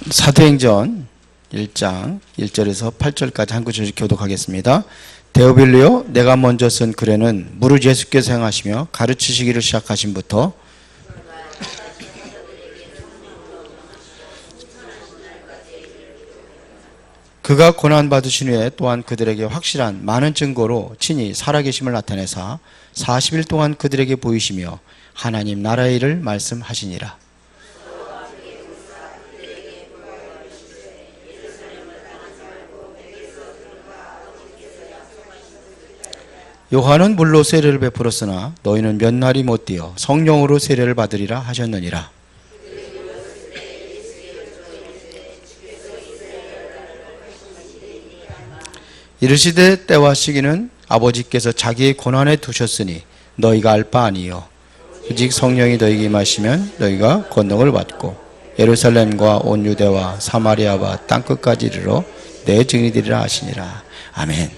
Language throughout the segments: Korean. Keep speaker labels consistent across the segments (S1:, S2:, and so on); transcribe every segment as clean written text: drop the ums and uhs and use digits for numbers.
S1: 사도행전 1장 1절에서 8절까지 한 구절씩 교독하겠습니다. 데오빌리오, 내가 먼저 쓴 글에는 무릇 예수께서 행하시며 가르치시기를 시작하심부터 그가 고난받으신 후에 또한 그들에게 확실한 많은 증거로 친히 살아계심을 나타내사 40일 동안 그들에게 보이시며 하나님 나라의 일을 말씀하시니라. 요한은 물로 세례를 베풀었으나 너희는 몇 날이 못 되어 성령으로 세례를 받으리라 하셨느니라. 이르시되 때와 시기는 아버지께서 자기의 권한에 두셨으니 너희가 알 바 아니요 오직 성령이 너희에게 임하시면 너희가 권능을 받고 예루살렘과 온 유대와 사마리아와 땅끝까지 이르러 내 증인이 되리라 하시니라. 아멘.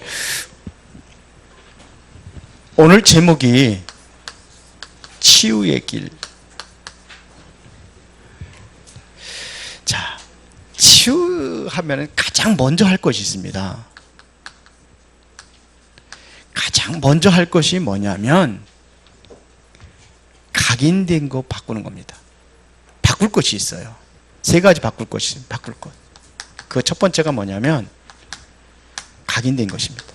S1: 오늘 제목이 치유의 길. 자, 치유하면 가장 먼저 할 것이 있습니다. 가장 먼저 할 것이 뭐냐면 각인된 거 바꾸는 겁니다. 바꿀 것이 있어요. 세 가지 바꿀 것. 그 첫 번째가 뭐냐면 각인된 것입니다.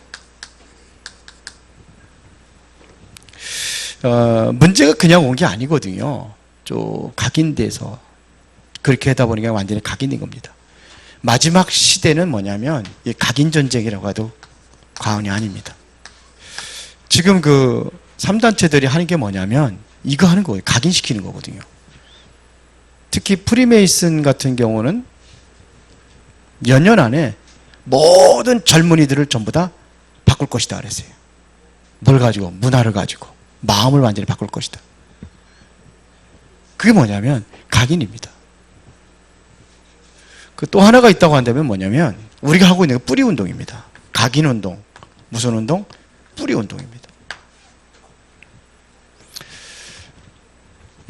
S1: 문제가 그냥 온 게 아니거든요. 좀 각인돼서 그렇게 하다 보니까 완전히 각인된 겁니다. 마지막 시대는 뭐냐면 이 각인 전쟁이라고 해도 과언이 아닙니다. 지금 그 3단체들이 하는 게 뭐냐면 이거 하는 거예요. 각인시키는 거거든요. 특히 프리메이슨 같은 경우는 몇 년 안에 모든 젊은이들을 전부 다 바꿀 것이다 그랬어요. 뭘 가지고? 문화를 가지고 마음을 완전히 바꿀 것이다. 그게 뭐냐면 각인입니다. 그 또 하나가 있다고 한다면 뭐냐면 우리가 하고 있는 게 뿌리 운동입니다. 각인 운동. 무슨 운동? 뿌리 운동입니다.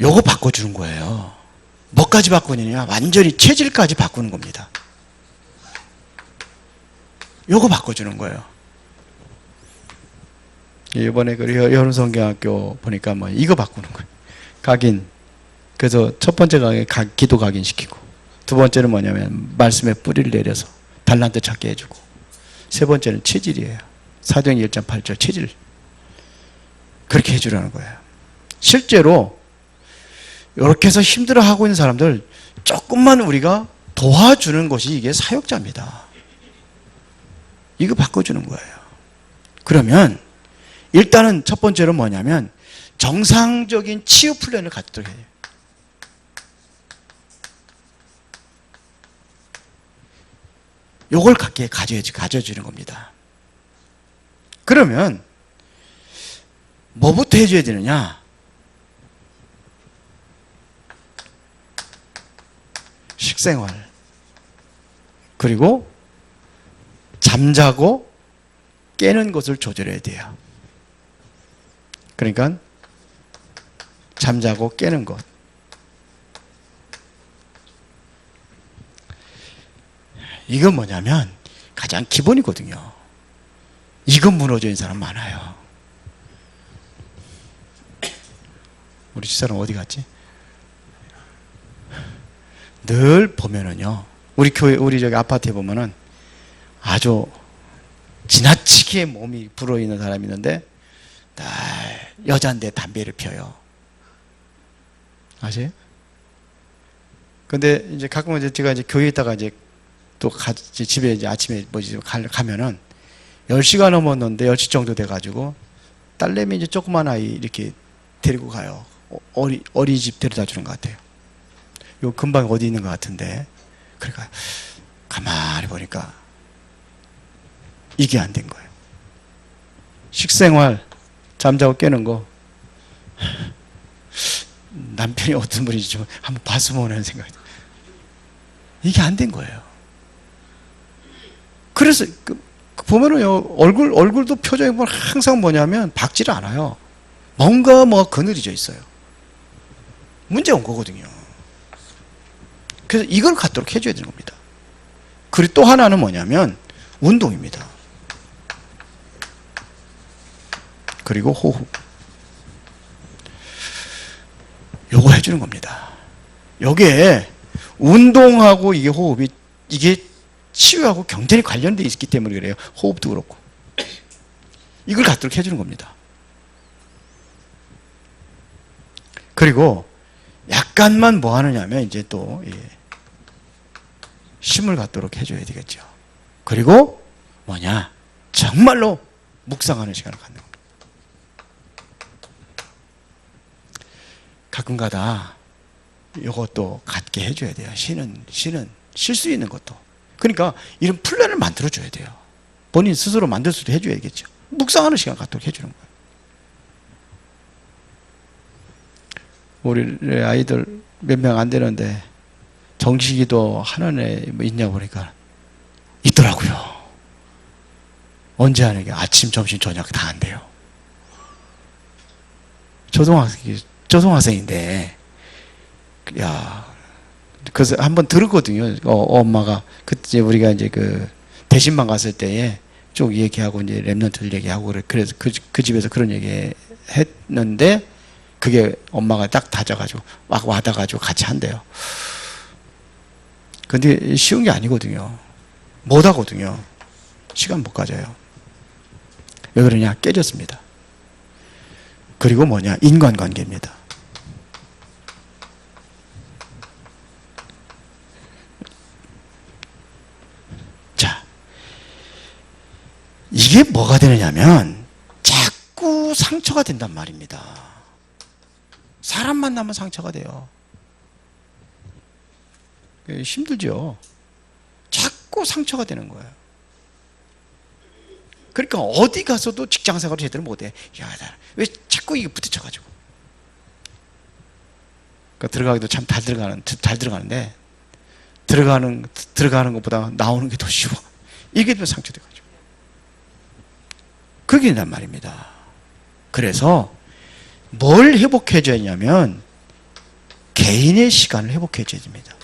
S1: 요거 바꿔주는 거예요. 뭐까지 바꾸느냐? 완전히 체질까지 바꾸는 겁니다. 요거 바꿔주는 거예요. 이번에 그 여름성경학교 보니까 뭐 이거 바꾸는 거예요. 각인. 그래서 첫 번째가 기도 각인시키고, 두 번째는 뭐냐면 말씀의 뿌리를 내려서 달란트 찾게 해주고, 세 번째는 체질이에요. 사도행전 1.8절 체질. 그렇게 해주라는 거예요. 실제로 이렇게 해서 힘들어하고 있는 사람들 조금만 우리가 도와주는 것이 이게 사역자입니다. 이거 바꿔주는 거예요. 그러면 일단은 첫 번째로 뭐냐면 정상적인 치유 플랜을 갖도록 해요. 요걸 가져주는 겁니다. 그러면 뭐부터 해줘야 되느냐? 식생활, 그리고 잠자고 깨는 것을 조절해야 돼요. 그러니까 잠자고 깨는 것. 이건 뭐냐면 가장 기본이거든요. 이건 무너져 있는 사람 많아요. 우리 집사람 어디 갔지? 늘 보면은요, 우리 교회, 우리 저기 아파트에 보면은 아주 지나치게 몸이 불어있는 사람이 있는데, 여자인데 담배를 피워요. 아세요? 근데 이제 가끔 이제 제가 이제 교회에 있다가 이제 또 같이 집에 이제 아침에 가면은 10시가 넘었는데 10시 정도 돼가지고 딸내미 이제 조그만 아이 이렇게 데리고 가요. 어린이집 데려다 주는 것 같아요. 요 금방 어디 있는 것 같은데, 그러니까 가만히 보니까 이게 안 된 거예요. 식생활, 잠자고 깨는 거, 남편이 어떤 분인지 좀 한번 봤으면 하는 생각이 들어요. 이게 안 된 거예요. 그래서 보면은요, 얼굴도 표정이 보면 항상 뭐냐면 밝지를 않아요. 뭔가 그늘이져 있어요. 문제 온 거거든요. 그래서 이걸 갖도록 해줘야 되는 겁니다. 그리고 또 하나는 뭐냐면 운동입니다. 그리고 호흡. 요거 해주는 겁니다. 여기에 운동하고 이게 호흡이 이게 치유하고 경전이 관련되어 있기 때문에 그래요. 호흡도 그렇고. 이걸 갖도록 해주는 겁니다. 그리고 약간만 뭐 하느냐면 이제 또 힘을 갖도록 해줘야 되겠죠. 그리고 뭐냐? 정말로 묵상하는 시간을 갖는 겁니다. 가끔가다 이것도 갖게 해줘야 돼요. 쉬는 쉴 수 있는 것도. 그러니까 이런 플랜을 만들어줘야 돼요. 본인 스스로 만들 수도 해줘야겠죠. 묵상하는 시간 갖도록 해주는 거예요. 우리 아이들 몇 명 안 되는데 정식기도 하는 애 있냐 보니까 있더라고요. 언제 하는 게 아침, 점심, 저녁 다 안 돼요. 초등학생인데, 야, 그래서 한번 들었거든요. 엄마가 그때 우리가 이제 그 대신방 갔을 때에 쭉 얘기하고 이제 랩런트들 얘기하고 그래서 그 집에서 그런 얘기 했는데 그게 엄마가 딱 다져가지고 막 와닿아가지고 같이 한대요. 근데 쉬운 게 아니거든요. 못 하거든요. 시간 못 가져요. 왜 그러냐? 깨졌습니다. 그리고 뭐냐? 인간관계입니다. 자, 이게 뭐가 되느냐면 자꾸 상처가 된단 말입니다. 사람 만나면 상처가 돼요. 힘들죠. 자꾸 상처가 되는 거예요. 그러니까 어디 가서도 직장생활을 제대로 못해. 야, 왜 자꾸 이게 부딪혀가지고. 그러니까 들어가기도 참 잘 들어가는데 들어가는 것보다 나오는 게 더 쉬워. 이게 좀 상처돼가지고. 그게 난 말입니다. 그래서 뭘 회복해줘야 하냐면 개인의 시간을 회복해줘야 됩니다.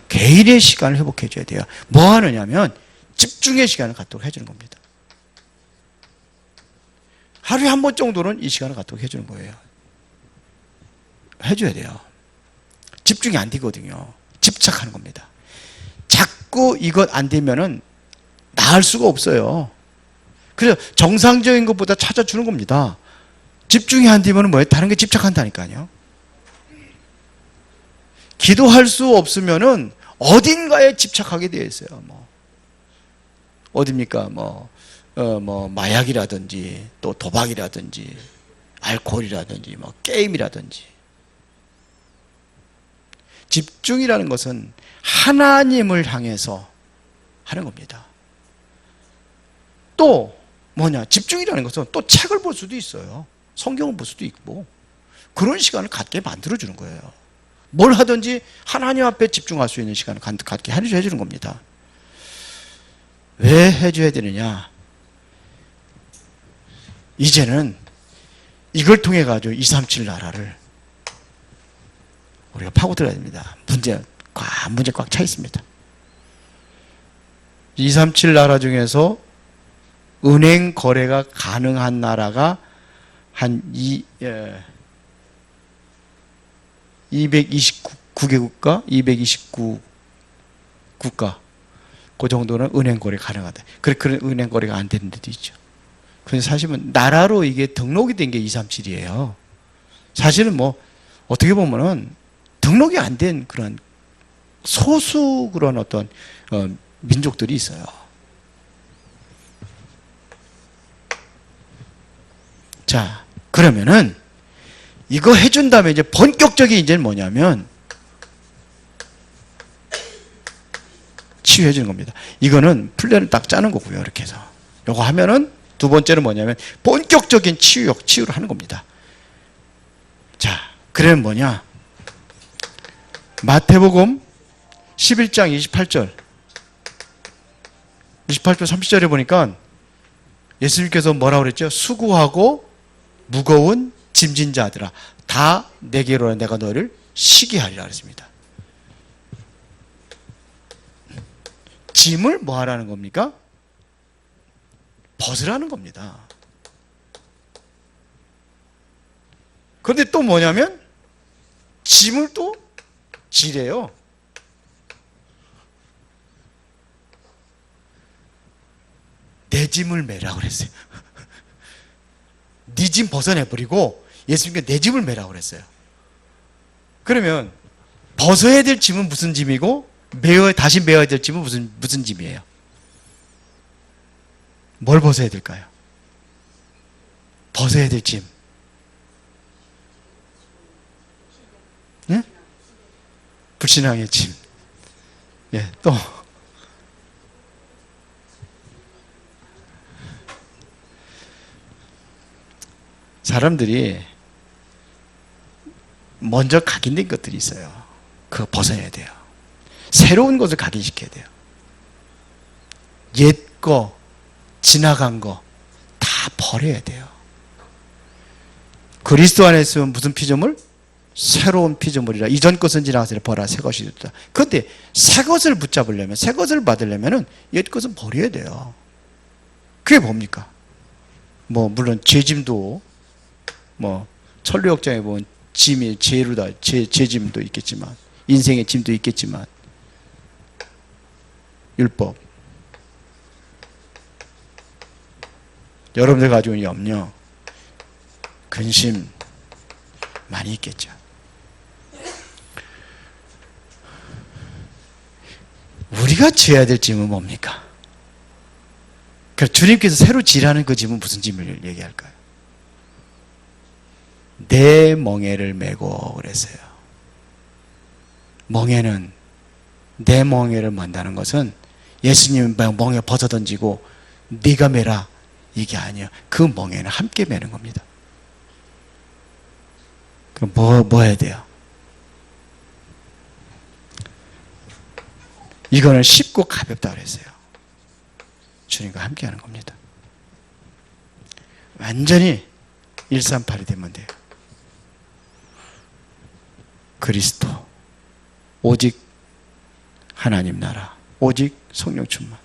S1: 개인의 시간을 회복해줘야 돼요. 뭐 하느냐면 집중의 시간을 갖도록 해주는 겁니다. 하루에 한 번 정도는 이 시간을 갖도록 해주는 거예요. 해줘야 돼요. 집중이 안 되거든요. 집착하는 겁니다. 자꾸 이것 안 되면은 나을 수가 없어요. 그래서 정상적인 것보다 찾아주는 겁니다. 집중이 안 되면 뭐예요? 다른 게 집착한다니까요. 기도할 수 없으면은 어딘가에 집착하게 되어 있어요. 어딥니까? 마약이라든지, 또 도박이라든지, 알코올이라든지, 게임이라든지. 집중이라는 것은 하나님을 향해서 하는 겁니다. 또, 집중이라는 것은 또 책을 볼 수도 있어요. 성경을 볼 수도 있고. 그런 시간을 갖게 만들어주는 거예요. 뭘 하든지 하나님 앞에 집중할 수 있는 시간을 갖게 해주는 겁니다. 왜 해줘야 되느냐? 이제는 이걸 통해 가지고 237 나라를 우리가 파고들어야 됩니다. 문제 꽉 차 있습니다. 237 나라 중에서 은행 거래가 가능한 나라가 한 229개국가, 229 국가, 그 정도는 은행 거래 가능하다. 그런 은행 거래가 안 되는 데도 있죠. 근데 사실은 나라로 이게 등록이 된 게 237이에요. 사실은 어떻게 보면은 등록이 안 된 그런 소수 그런 어떤 민족들이 있어요. 자, 그러면은 이거 해준 다음에 이제 본격적인 이제는 뭐냐면 치유해 주는 겁니다. 이거는 플랜을 딱 짜는 거고요. 이렇게 해서 요거 하면은 두 번째는 뭐냐면 본격적인 치유를 하는 겁니다. 자, 그래는 뭐냐? 마태복음 11장 28절 30절에 보니까 예수님께서 뭐라고 그랬죠? 수고하고 무거운 짐진 자들아 다 내게로 내가 너를 쉬게 하리라 그랬습니다. 짐을 뭐 하라는 겁니까? 벗으라는 겁니다. 그런데 또 뭐냐면 짐을 또 지래요. 내 짐을 매라고 그랬어요. 네 짐 벗어내버리고 예수님께 내 짐을 매라고 그랬어요. 그러면 벗어야 될 짐은 무슨 짐이고 다시 메어야 될 짐은 무슨 짐이에요? 뭘 벗어야 될까요? 벗어야 될 짐. 네? 불신앙의 짐. 예, 또 사람들이 먼저 각인된 것들이 있어요. 그거 벗어야 돼요. 새로운 것을 각인시켜야 돼요. 옛 거, 지나간 거 다 버려야 돼요. 그리스도 안에 있으면 무슨 피조물? 새로운 피조물이라. 이전 것은 지나가서 버라 새 것이 됐다. 그런데 새 것을 붙잡으려면, 새 것을 받으려면 옛 것은 버려야 돼요. 그게 뭡니까? 물론 죄짐도 천류역장에 보면 짐이 죄루다, 죄짐도 있겠지만, 인생의 짐도 있겠지만, 율법, 여러분들 가지고 있는 염려, 근심 많이 있겠죠. 우리가 져야 될 짐은 뭡니까? 그러니까 주님께서 새로 지라는 그 짐은 무슨 짐을 얘기할까요? 내 멍에를 메고 그랬어요. 멍에는, 내 멍에를 만다는 것은 예수님 멍에 벗어던지고 네가 매라 이게 아니에요. 그 멍에는 함께 매는 겁니다. 그럼 뭐 해야 돼요? 이거는 쉽고 가볍다 그랬어요. 주님과 함께 하는 겁니다. 완전히 138이 되면 돼요. 그리스도, 오직 하나님 나라, 오직 성령 충만.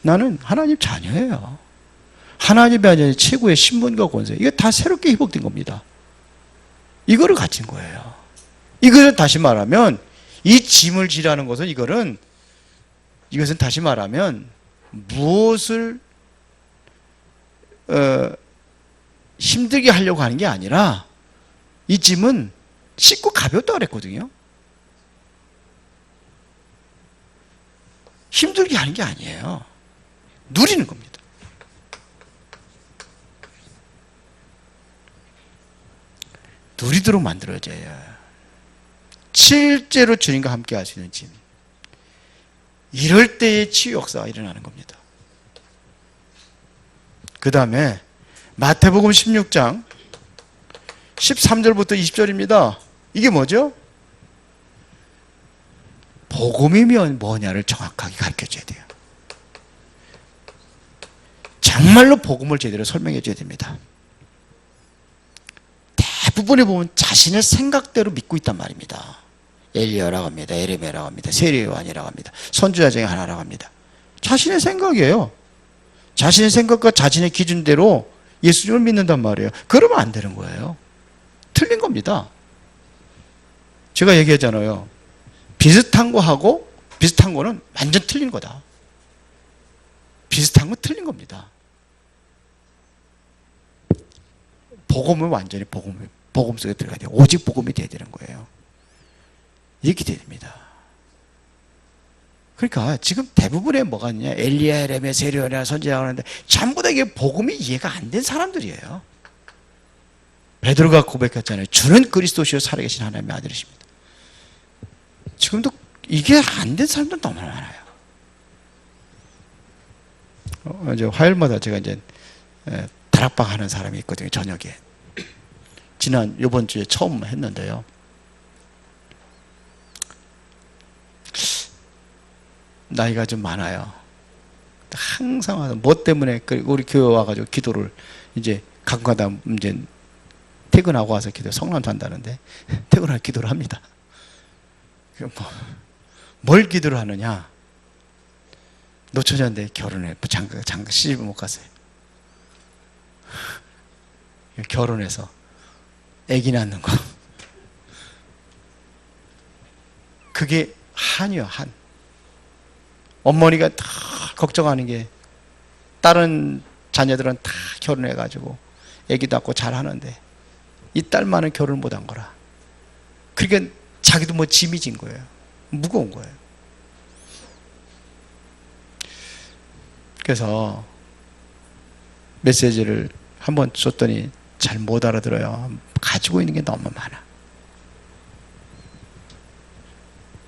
S1: 나는 하나님 자녀예요. 하나님의 아들 최고의 신분과 권세, 이게 다 새롭게 회복된 겁니다. 이거를 가진 거예요. 이것을 다시 말하면 이 짐을 지라는 것은 이것은 다시 말하면 무엇을 힘들게 하려고 하는 게 아니라 이 짐은 쉽고 가볍다고 그랬거든요. 힘들게 하는 게 아니에요. 누리는 겁니다. 누리도록 만들어져야 실제로 주님과 함께 할 수 있는 짐. 이럴 때의 치유 역사가 일어나는 겁니다. 그 다음에 마태복음 16장 13절부터 20절입니다. 이게 뭐죠? 복음이면 뭐냐를 정확하게 가르쳐줘야 돼요. 정말로 복음을 제대로 설명해 줘야 됩니다. 대부분에 보면 자신의 생각대로 믿고 있단 말입니다. 엘리야라고 합니다. 에레미야라고 합니다. 세례요한이라고 합니다. 선지자 중에 하나라고 합니다. 자신의 생각이에요. 자신의 생각과 자신의 기준대로 예수님을 믿는단 말이에요. 그러면 안 되는 거예요. 틀린 겁니다. 제가 얘기하잖아요. 비슷한 거 하고 비슷한 거는 완전 틀린 거다. 비슷한 건 틀린 겁니다. 복음은 완전히 복음 속에 들어가야 돼요. 오직 복음이 돼야 되는 거예요. 이렇게 돼야 됩니다. 그러니까 지금 대부분의 뭐가 있냐, 엘리야, 에레미야, 세례요한이나 선지자가 하는데 전부 다 이게 복음이 이해가 안 된 사람들이에요. 베드로가 고백했잖아요. 주는 그리스도시요 살아계신 하나님의 아들이십니다. 지금도 이게 안 된 사람들 너무 많아요. 이제 화요일마다 제가 이제 다락방 하는 사람이 있거든요. 저녁에. 이번 주에 처음 했는데요. 나이가 좀 많아요. 항상 와서 뭐 때문에 우리 교회 와가지고 기도를 이제 가끔가다 이제 퇴근하고 와서 기도, 성남도 한다는데 퇴근하고 기도를 합니다. 뭘 기도를 하느냐? 노처자인데 결혼해, 장가 시집을 못 갔어요. 결혼해서 아기 낳는 거. 그게 한이요, 한. 어머니가 다 걱정하는 게 다른 자녀들은 다 결혼해가지고 아기도 낳고 잘하는데 이 딸만은 결혼 못한 거라. 그러니까 자기도 뭐 짐이 진 거예요. 무거운 거예요. 그래서 메시지를 한번 줬더니 잘 못 알아들어요. 가지고 있는 게 너무 많아.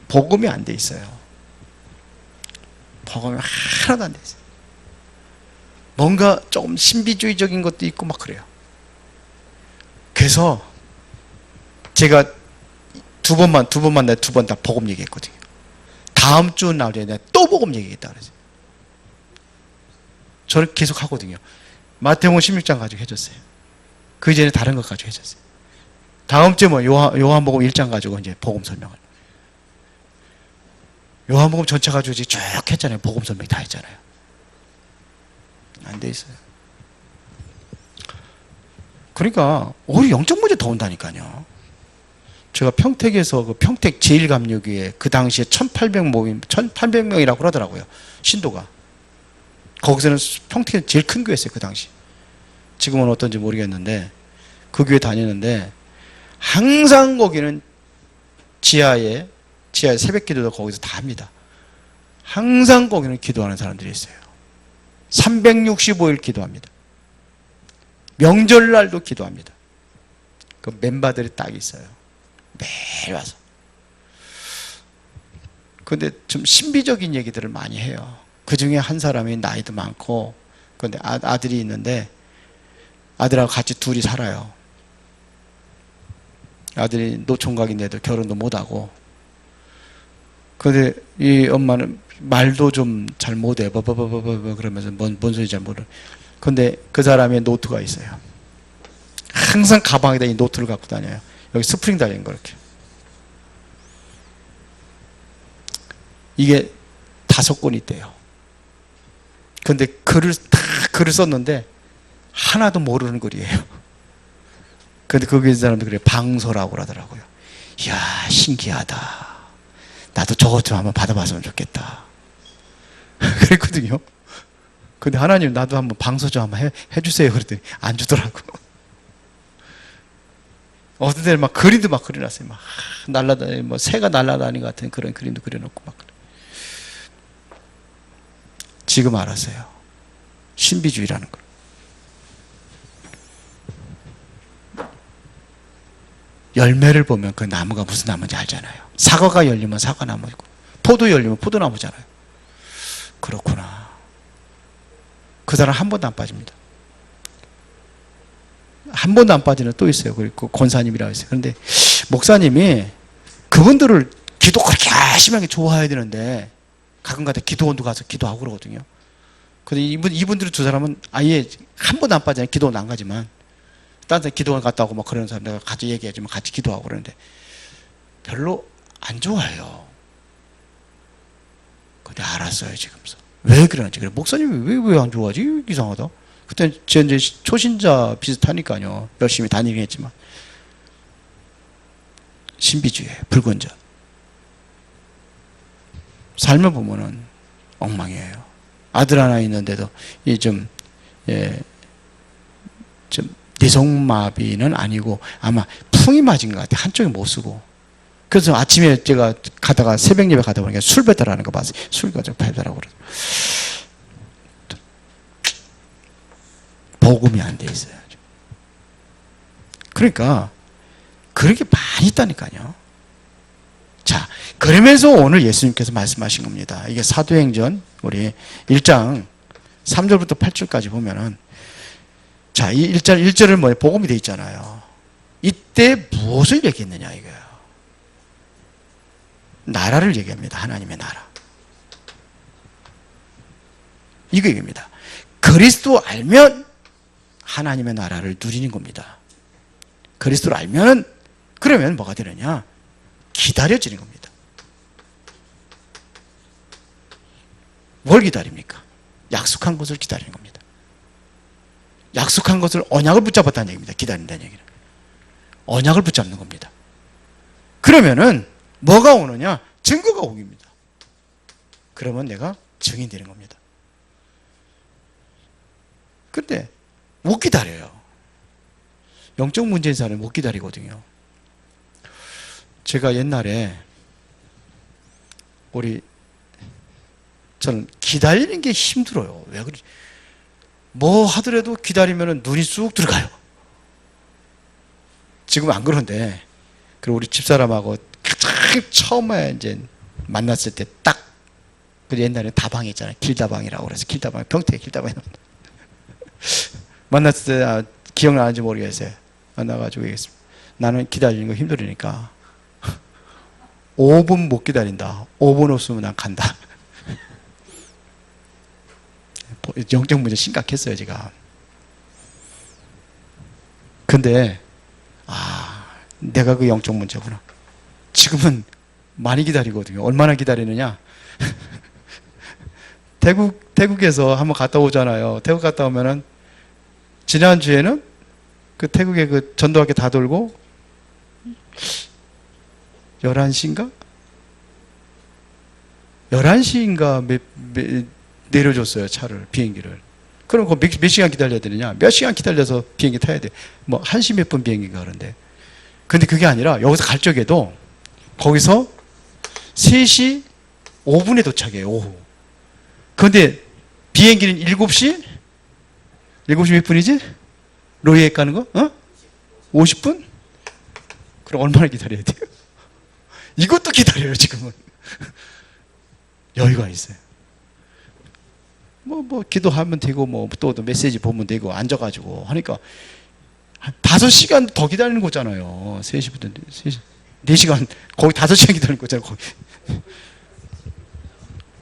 S1: 복음이 안 돼 있어요. 복음이 하나도 안 돼 있어요. 뭔가 조금 신비주의적인 것도 있고 막 그래요. 그래서 제가 두 번 만나 두 번 다 복음 얘기했거든요. 다음 주 날에 내가 또 복음 얘기했다 그랬어요. 저를 계속 하거든요. 마태복음 16장 가지고 해줬어요. 그 이전에 다른 것 가지고 해줬어요. 다음 주에 뭐 요한복음 1장 가지고 이제 복음 설명을. 요한복음 전체 가지고 쭉 했잖아요. 복음 설명 다 했잖아요. 안 돼 있어요. 그러니까 오히려 영적 문제 더 온다니까요. 제가 평택에서 그 평택 제1감리교회 그 당시에 1800명이라고 그러더라고요. 신도가. 거기서는 평택에 제일 큰 교회였어요. 그 당시. 지금은 어떤지 모르겠는데 그 교회 다니는데 항상 거기는 지하에 새벽 기도도 거기서 다 합니다. 항상 거기는 기도하는 사람들이 있어요. 365일 기도합니다. 명절날도 기도합니다. 그 멤버들이 딱 있어요. 매일 와서. 근데 좀 신비적인 얘기들을 많이 해요. 그 중에 한 사람이 나이도 많고, 근데 아들이 있는데, 아들하고 같이 둘이 살아요. 아들이 노총각인데도 결혼도 못하고, 근데 이 엄마는 말도 좀 잘 못해. 그러면서 뭔 소리인지 잘 모르. 근데 그 사람의 노트가 있어요. 항상 가방에다 이 노트를 갖고 다녀요. 여기 스프링 달린 거 이렇게. 이게 5권 있대요. 근데 글을 썼는데 하나도 모르는 글이에요. 근데 거기 있는 사람들 그래 방서라고 그러더라고요. 이야 신기하다. 나도 저것 좀 한번 받아봤으면 좋겠다. 그랬거든요. 근데 하나님 나도 한번 방서 좀 한번 해주세요. 그랬더니 안 주더라고. 어떤 데는 막 그림도 막 그려놨어요. 막 날라다니 뭐 새가 날라다니는 것 같은 그런 그림도 그려놓고 막. 지금 알았어요. 신비주의라는 걸. 열매를 보면 그 나무가 무슨 나무인지 알잖아요. 사과가 열리면 사과나무이고 포도 열리면 포도나무잖아요. 그렇구나. 그 사람 한 번도 안 빠집니다. 한 번도 안 빠지는 또 있어요. 그리고 권사님이라고 있어요. 그런데 목사님이 그분들을 기도 그렇게 심하게 좋아해야 되는데 가끔가다 기도원도 가서 기도하고 그러거든요. 근데 이분들 두 사람은 아예 한 번도 안 빠지는 기도원 안 가지만 다른 데 기도원 갔다 오고 막 그러는 사람 내가 같이 얘기하지만 같이 기도하고 그러는데 별로 안 좋아해요. 근데 알았어요 지금서. 왜 그러는지. 그래 목사님이 왜 안 좋아하지? 이상하다. 그때 제 이제 초신자 비슷하니까요. 열심히 다니긴 했지만 신비주의, 불건전. 삶을 보면은 엉망이에요. 아들 하나 있는데도 이 좀 뇌성마비는 아니고 아마 풍이 맞은 것 같아요. 한쪽에 못 쓰고. 그래서 아침에 제가 가다가 새벽 예배 가다 보니까 술 배달하는 거 봤어요. 술 가지고 배달하고 그래서 복음이 안 돼 있어요. 그러니까 그렇게 많이 있다니까요. 자, 그러면서 오늘 예수님께서 말씀하신 겁니다. 이게 사도행전 우리 1장 3절부터 8절까지 보면은 자, 이 1절은 뭐예요? 복음이 돼 있잖아요. 이때 무엇을 얘기했느냐 이거예요. 나라를 얘기합니다. 하나님의 나라. 이거 얘기입니다. 그리스도 알면 하나님의 나라를 누리는 겁니다. 그리스도를 알면은, 그러면 뭐가 되느냐? 기다려지는 겁니다. 뭘 기다립니까? 약속한 것을 기다리는 겁니다. 약속한 것을, 언약을 붙잡았다는 얘기입니다. 기다린다는 얘기는. 언약을 붙잡는 겁니다. 그러면은 뭐가 오느냐? 증거가 오깁니다. 그러면 내가 증인 되는 겁니다. 근데 못 기다려요. 영적 문제인 사람은 못 기다리거든요. 제가 옛날에 저는 기다리는 게 힘들어요. 왜 그러지? 뭐 하더라도 기다리면 눈이 쑥 들어가요. 지금 안 그런데, 그리고 우리 집사람하고 가장 처음에 이제 만났을 때 딱, 그 옛날에 다방 있잖아요. 길다방이라고 그래서, 길다방, 평택 길다방에 만났을 때, 기억나는지 모르겠어요. 만나가지고 얘기했습니다. 나는 기다리는 거 힘들으니까 5분 못 기다린다. 5분 없으면 난 간다. 영적 문제 심각했어요, 제가. 근데 내가 그 영적 문제구나. 지금은 많이 기다리거든요. 얼마나 기다리느냐? 태국에서 한번 갔다 오잖아요. 태국 갔다 오면은, 지난주에는 그 태국에 그 전도학교 다 돌고 11시인가? 11시인가 내려줬어요, 차를, 비행기를. 그럼 그 몇 시간 기다려야 되느냐? 몇 시간 기다려서 비행기 타야 돼. 뭐 1시 몇 분 비행기가 그런데. 근데 그게 아니라 여기서 갈 적에도 거기서 3시 5분에 도착해요, 오후. 그런데 비행기는 7시? 7시 몇 분이지? 로이에 가는 거? 50분? 그럼 얼마나 기다려야 돼요? 이것도 기다려요, 지금은. 여유가 있어요. 기도하면 되고, 또 메시지 보면 되고, 앉아가지고 하니까, 한 5시간 더 기다리는 거잖아요. 3시부터 3시. 4시간, 거의 5시간 기다리는 거잖아요, 거기.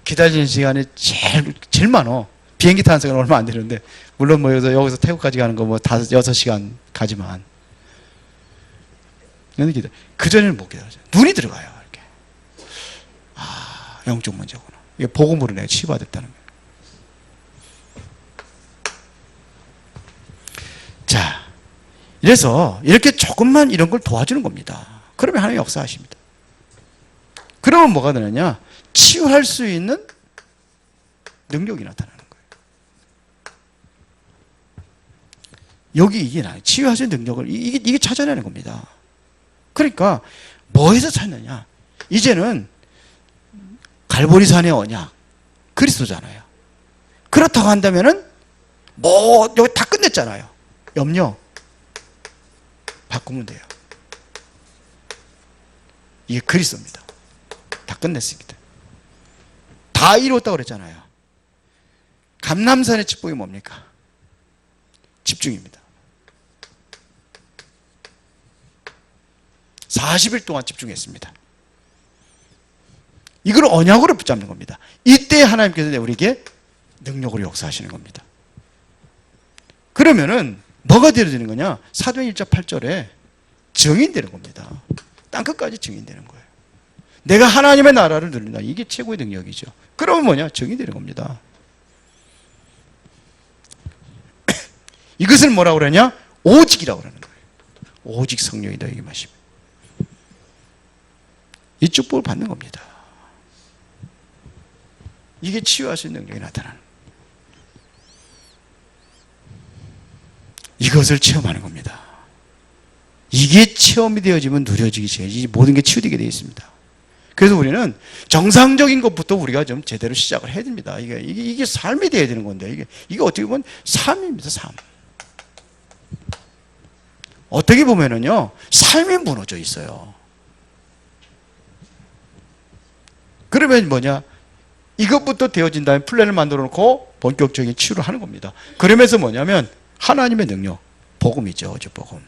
S1: 기다리는 시간이 제일 많어. 비행기 타는 시간 얼마 안 되는데, 물론 여기서 태국까지 가는 거 6시간 가지만. 그전에는 못 기다려요. 눈이 들어가요, 이렇게. 영적 문제구나. 이게 복음으로 내가 치유받았다는 거예요. 자, 이래서 이렇게 조금만 이런 걸 도와주는 겁니다. 그러면 하나님이 역사하십니다. 그러면 뭐가 되느냐? 치유할 수 있는 능력이 나타나는 거예요. 여기 이게 나요. 치유할 수 있는 능력을 이게 찾아내는 겁니다. 그러니까 뭐에서 찾느냐? 이제는 갈보리산의 언약, 그리스도잖아요. 그렇다고 한다면은 여기 다 끝냈잖아요. 염려 바꾸면 돼요. 이게 그리스도입니다. 다 끝냈습니다. 다 이뤘다고 그랬잖아요. 감람산의 축복이 뭡니까? 집중입니다. 40일 동안 집중했습니다. 이걸 언약으로 붙잡는 겁니다. 이때 하나님께서 우리에게 능력으로 역사하시는 겁니다. 그러면은 뭐가 되는 거냐? 사도행 1장 8절에 증인되는 겁니다. 땅끝까지 증인되는 거예요. 내가 하나님의 나라를 누린다. 이게 최고의 능력이죠. 그러면 뭐냐? 증인되는 겁니다. 이것을 뭐라고 그러냐? 오직이라고 그러는 거예요. 오직 성령이 너에게 마시면. 이 축복을 받는 겁니다. 이게 치유할 수 있는 능력이 나타나는 거예요. 이것을 체험하는 겁니다. 이게 체험이 되어지면 누려지기 시작하지, 모든 게 치유되게 되어 있습니다. 그래서 우리는 정상적인 것부터 우리가 좀 제대로 시작을 해야 됩니다. 이게 삶이 되어야 되는 건데, 이게 어떻게 보면 삶입니다, 삶. 어떻게 보면은요, 삶이 무너져 있어요. 그러면 뭐냐? 이것부터 되어진 다음에 플랜을 만들어 놓고 본격적인 치유를 하는 겁니다. 그러면서 뭐냐면, 하나님의 능력, 복음이죠, 어제 복음.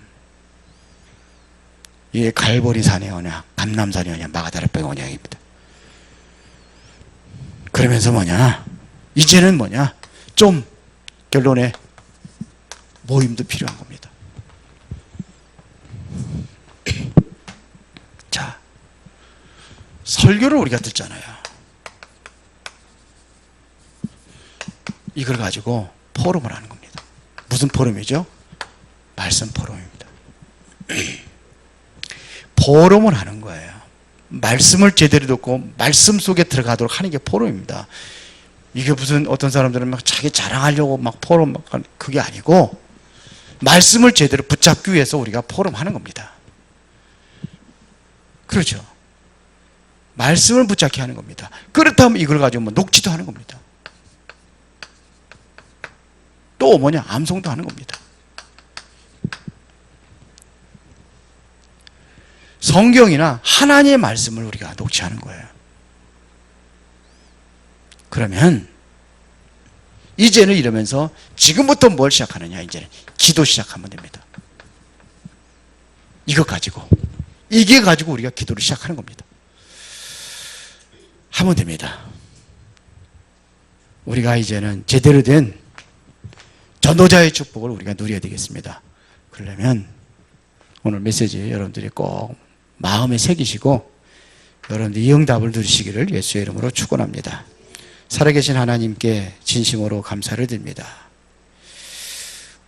S1: 이게 갈보리산의 언약, 감람산의 언약, 마가다라병의 언약입니다. 그러면서 뭐냐? 이제는 뭐냐? 좀 결론에 모임도 필요한 겁니다. 설교를 우리가 듣잖아요. 이걸 가지고 포럼을 하는 겁니다. 무슨 포럼이죠? 말씀 포럼입니다. 포럼을 하는 거예요. 말씀을 제대로 듣고 말씀 속에 들어가도록 하는 게 포럼입니다. 이게 무슨 어떤 사람들은 막 자기 자랑하려고 막 포럼 막 그게 아니고 말씀을 제대로 붙잡기 위해서 우리가 포럼 하는 겁니다. 그렇죠. 말씀을 붙잡게 하는 겁니다. 그렇다면 이걸 가지고 뭐 녹취도 하는 겁니다. 또 뭐냐? 암송도 하는 겁니다. 성경이나 하나님의 말씀을 우리가 녹취하는 거예요. 그러면 이제는 이러면서 지금부터 뭘 시작하느냐? 이제는 기도 시작하면 됩니다. 이것 가지고, 이게 가지고 우리가 기도를 시작하는 겁니다. 하면 됩니다. 우리가 이제는 제대로 된 전도자의 축복을 우리가 누려야 되겠습니다. 그러려면 오늘 메시지 여러분들이 꼭 마음에 새기시고 여러분들이 이 응답을 누리시기를 예수의 이름으로 축원합니다. 살아계신 하나님께 진심으로 감사를 드립니다.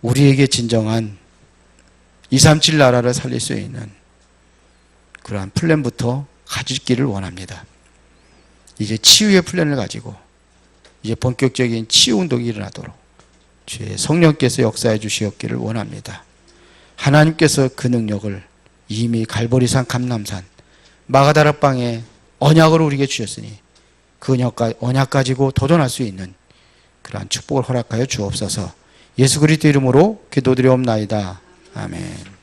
S1: 우리에게 진정한 237 나라를 살릴 수 있는 그러한 플랜부터 가지기를 원합니다. 이제 치유의 플랜을 가지고 이제 본격적인 치유 운동이 일어나도록 주의 성령께서 역사해 주시옵기를 원합니다. 하나님께서 그 능력을 이미 갈보리산 감람산 마가다락방에 언약을 우리에게 주셨으니 그 언약 가지고 도전할 수 있는 그러한 축복을 허락하여 주옵소서. 예수 그리스도 이름으로 기도드리옵나이다. 아멘.